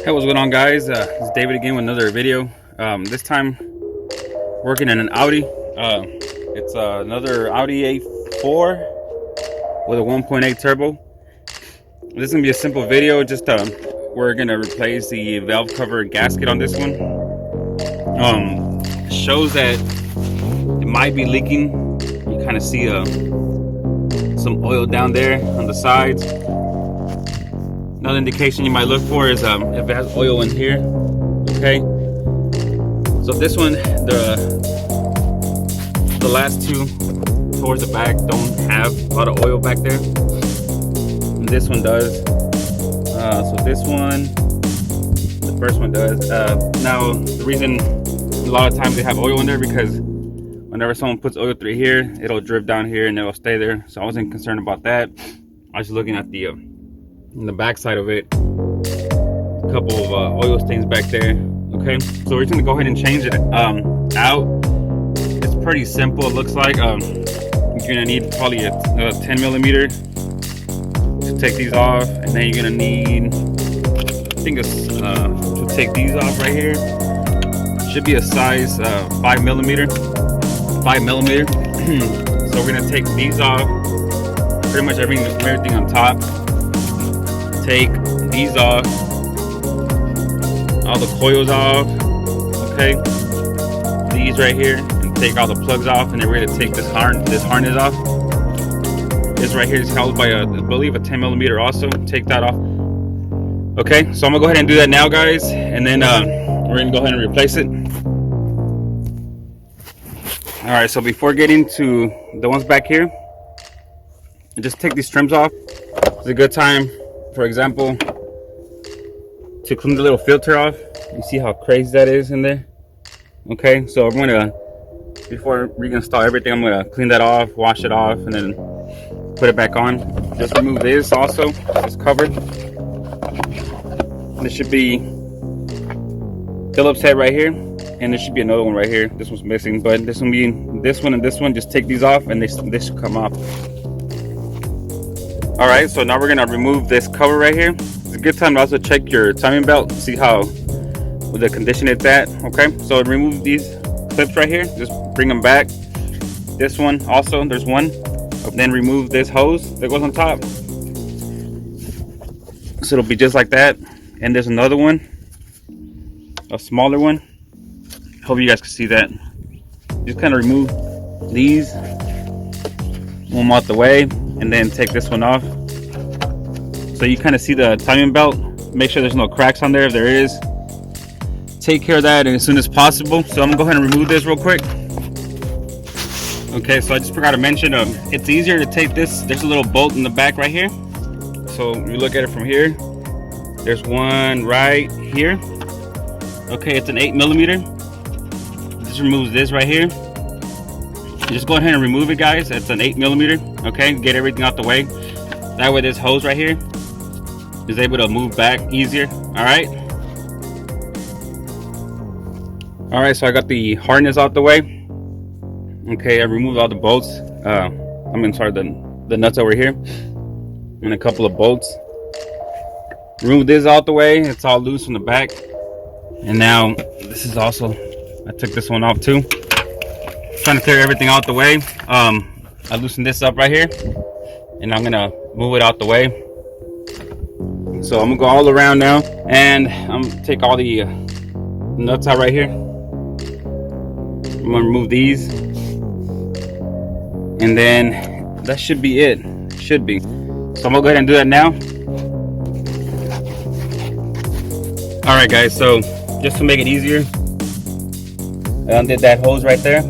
Hey, what's going on, guys? It's David again with another video. This time working in an Audi. It's another Audi A4 with a 1.8 turbo. This is gonna be a simple video. Just we're gonna replace the valve cover gasket on this one. Shows that it might be leaking. You kind of see some oil down there on the sides. Another indication you might look for is if it has oil in here. Okay, so this one, the last two towards the back don't have a lot of oil back there, and this one does. So this one, the first one does. Now the reason a lot of times they have oil in there, because whenever someone puts oil through here, it'll drip down here and it'll stay there. So I wasn't concerned about that. I was just looking at the in the back side of it, a couple of oil stains back there. Okay, so we're just gonna go ahead and change it out. It's pretty simple. It looks like you're gonna need probably a 10 millimeter to take these off, and then you're gonna need, I think it's to take these off right here. Should be a size 5 millimeter. So we're gonna take these off, pretty much everything on top. Take these off, all the coils off, okay, these right here, and take all the plugs off, and then we're gonna take this harness off. This right here is held by I believe a 10 millimeter also. Take that off. Okay, so I'm gonna go ahead and do that now, guys, and then we're gonna go ahead and replace it. All right, so before getting to the ones back here, just take these trims off. It's a good time, for example, to clean the little filter off. You see how crazy that is in there? Okay, so I'm gonna, before we install everything, I'm gonna clean that off, wash it off, and then put it back on. Just remove this also, this cover. This should be Phillips head right here, and there should be another one right here. This one's missing, but this one being this one and this one, just take these off and this should come off. All right, so now we're gonna remove this cover right here. It's a good time to also check your timing belt, see how with the condition it's at. Okay, so remove these clips right here, just bring them back. This one also, there's one. Then remove this hose that goes on top, so it'll be just like that. And there's another one, a smaller one. Hope you guys can see that. Just kind of remove these, move them out the way, and then take this one off. So you kind of see the timing belt. Make sure there's no cracks on there. If there is, take care of that as soon as possible. So I'm gonna go ahead and remove this real quick. Okay, so I just forgot to mention, it's easier to take this. There's a little bolt in the back right here. So you look at it from here. There's one right here. Okay, it's an 8 millimeter. This removes this right here. Just go ahead and remove it, guys. It's an 8 millimeter. Okay, get everything out the way. That way this hose right here is able to move back easier. All right, so I got the harness out the way. Okay, I removed all the bolts. The nuts over here, and a couple of bolts. Remove this out the way. It's all loose from the back. And now this is also, I took this one off too. Trying to clear everything out the way. I loosened this up right here, and I'm gonna move it out the way. So I'm gonna go all around now, and I'm gonna take all the nuts out right here. I'm gonna remove these, and then that should be it. Should be. So I'm gonna go ahead and do that now. All right, guys. So just to make it easier, I undid that hose right there,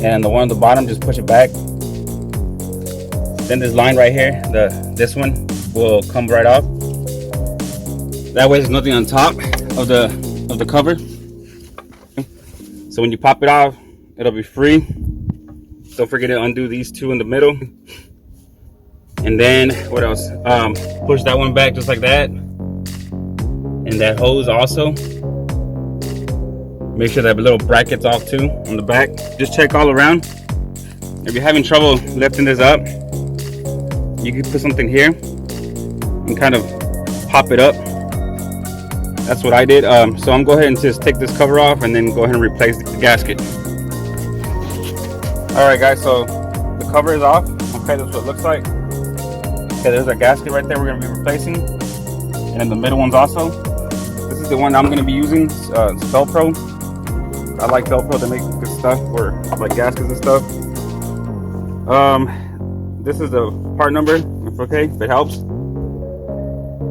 and the one on the bottom, just push it back. Then this line right here, this one will come right off. That way there's nothing on top of the cover. So when you pop it off, it'll be free. Don't forget to undo these two in the middle. And then what else? Push that one back just like that. And that hose also. Make sure that little bracket's off too on the back. Just check all around. If you're having trouble lifting this up, you can put something here and kind of pop it up. That's what I did. So I'm going to go ahead and just take this cover off and then go ahead and replace the gasket. Alright guys, so the cover is off. Okay, that's what it looks like. Okay, there's our gasket right there we're going to be replacing. And then the middle one's also. This is the one I'm going to be using. It's Velcro. I like Velcro to make good stuff for like gaskets and stuff. This is the part number. Okay, if it helps.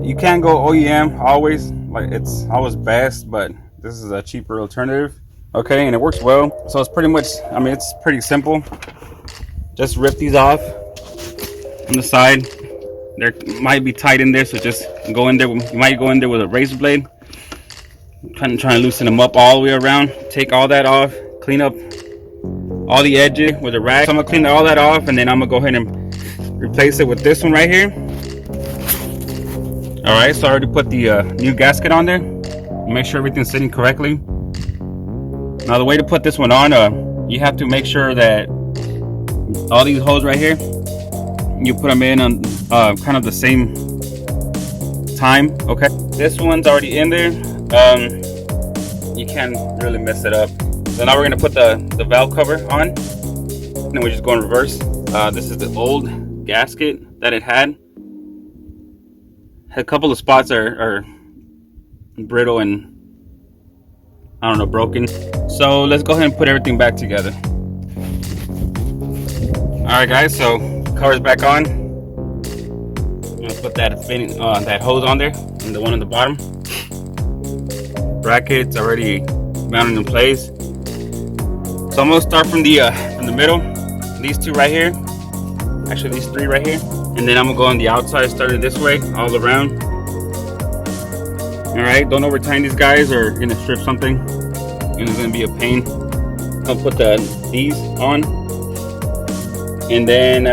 You can't go OEM always. Like, it's always best, but this is a cheaper alternative. Okay, and it works well. So it's pretty much, I mean, it's pretty simple. Just rip these off on the side. They might be tight in there, so just go in there. You might go in there with a razor blade. Trying to loosen them up all the way around. Take all that off. Clean up all the edges with a rag. So I'm gonna clean all that off, and then I'm gonna go ahead and replace it with this one right here. All right, so I already put the new gasket on there. Make sure everything's sitting correctly. Now the way to put this one on, you have to make sure that all these holes right here, you put them in on kind of the same time. Okay, this one's already in there. You can't really mess it up. So now we're gonna put the valve cover on, and then we're just going reverse. This is the old gasket that it had. A couple of spots are brittle and I don't know, broken. So let's go ahead and put everything back together. Alright guys, so cover's back on. I'm gonna put that hose on there and the one on the bottom. Brackets already mounted in place. So I'm gonna start from the middle. These two right here. Actually these three right here. And then I'm gonna go on the outside, starting this way, all around. Alright, don't over tighten these guys or you're gonna strip something and it's gonna be a pain. I'll put these on, and then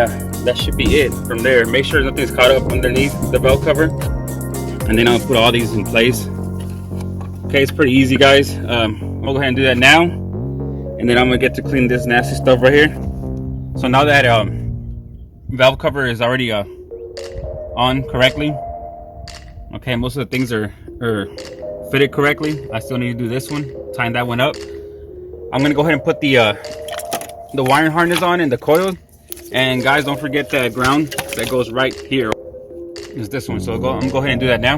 that should be it from there. Make sure nothing's caught up underneath the belt cover, and then I'll put all these in place. Okay, it's pretty easy guys. I'll go ahead and do that now, and then I'm gonna get to clean this nasty stuff right here. So now that valve cover is already on correctly, okay, most of the things are fitted correctly. I still need to do this one, tying that one up. I'm gonna go ahead and put the wiring harness on and the coil. And guys, don't forget the ground that goes right here is this one. So I'm gonna go ahead and do that now.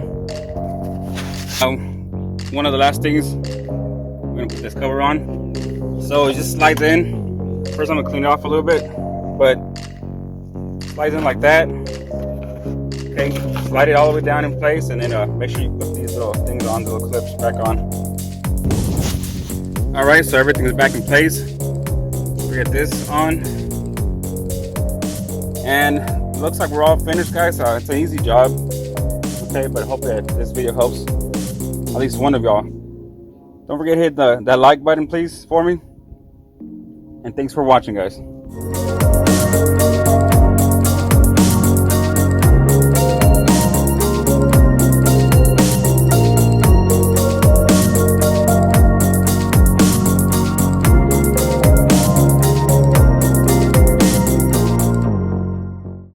One of the last things, I'm gonna put this cover on. So it just slides in. First I'm gonna clean it off a little bit, but slides in like that. Okay, slide it all the way down in place, and then make sure you put these little things on, the little clips back on. All right, so everything is back in place. We get this on, and it looks like we're all finished, guys. It's an easy job. Okay, but I hope that this video helps at least one of y'all. Don't forget to hit that like button, please, for me. And thanks for watching, guys.